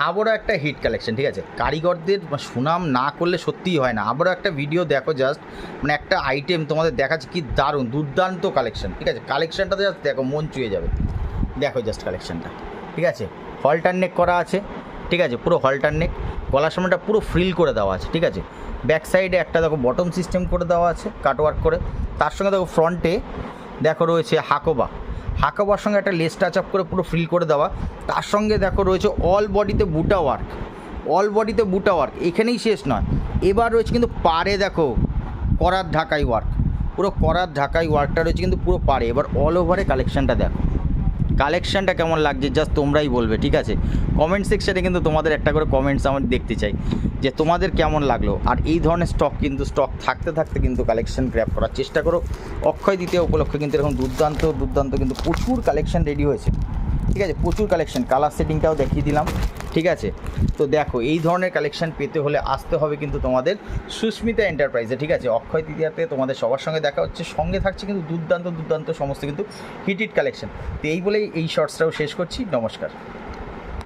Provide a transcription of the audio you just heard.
আবারও একটা hit collection, ঠিক আছে। কারিগরদের সুনাম না করলে সত্যিই হয় না। আবারও একটা ভিডিও দেখো, জাস্ট মানে একটা আইটেম তোমাদের দেখাচ্ছি, কি দারুণ দুর্দান্ত কালেকশন, ঠিক আছে। কালেকশনটাতে জাস্ট দেখো, মন চুয়ে যাবে। দেখো জাস্ট কালেকশনটা, ঠিক আছে। হলটার নেক করা আছে, ঠিক আছে, পুরো হলটার নেক। গলার সামনেটা পুরো ফ্রিল করে দেওয়া আছে, ঠিক আছে। ব্যাক সাইডে একটা দেখো বটম সিস্টেম করে দেওয়া আছে কাটওয়ার্ক করে। তার সঙ্গে দেখো ফ্রন্টে দেখো রয়েছে হাকোবার সঙ্গে একটা লেস টাচ আপ করে পুরো ফ্রিল করে দেওয়া। তার সঙ্গে দেখো রয়েছে অল বডিতে বুটা ওয়ার্ক, এখানেই শেষ নয়, এবার রয়েছে কিন্তু পাড়ে দেখো করার ঢাকাই ওয়ার্ক, পুরো করার ঢাকাই ওয়ার্কটা রয়েছে কিন্তু পুরো পাড়ে। এবার অল ওভারে কালেকশানটা দেখো, কালেকশানটা কেমন লাগছে জাস্ট তোমরাই বলবে, ঠিক আছে। কমেন্ট সেকশানে কিন্তু তোমাদের একটা করে কমেন্টস আমি দেখতে চাই যে তোমাদের কেমন লাগলো। আর এই ধরনের স্টক থাকতে কিন্তু কালেকশন গ্র্যাব করার চেষ্টা করো। অক্ষয় দ্বিতীয়া উপলক্ষে কিন্তু এরকম দুর্দান্ত কিন্তু প্রচুর কালেকশন রেডি হয়েছে, ঠিক আছে। প্রচুর কালেকশন, কালার সেটিংটাও দেখিয়ে দিলাম, ঠিক আছে। তো দেখো, এই ধরনের কালেকশন পেতে হলে আসতে হবে কিন্তু তোমাদের সুস্মিতা এন্টারপ্রাইজে, ঠিক আছে। অক্ষয় তৃতীয়াতে তোমাদের সবার সঙ্গে দেখা হচ্ছে, সঙ্গে থাকছে কিন্তু দুর্দান্ত সমস্ত কিন্তু হিট কালেকশন। তো এই বলেই এই শর্টসটাও শেষ করছি। নমস্কার।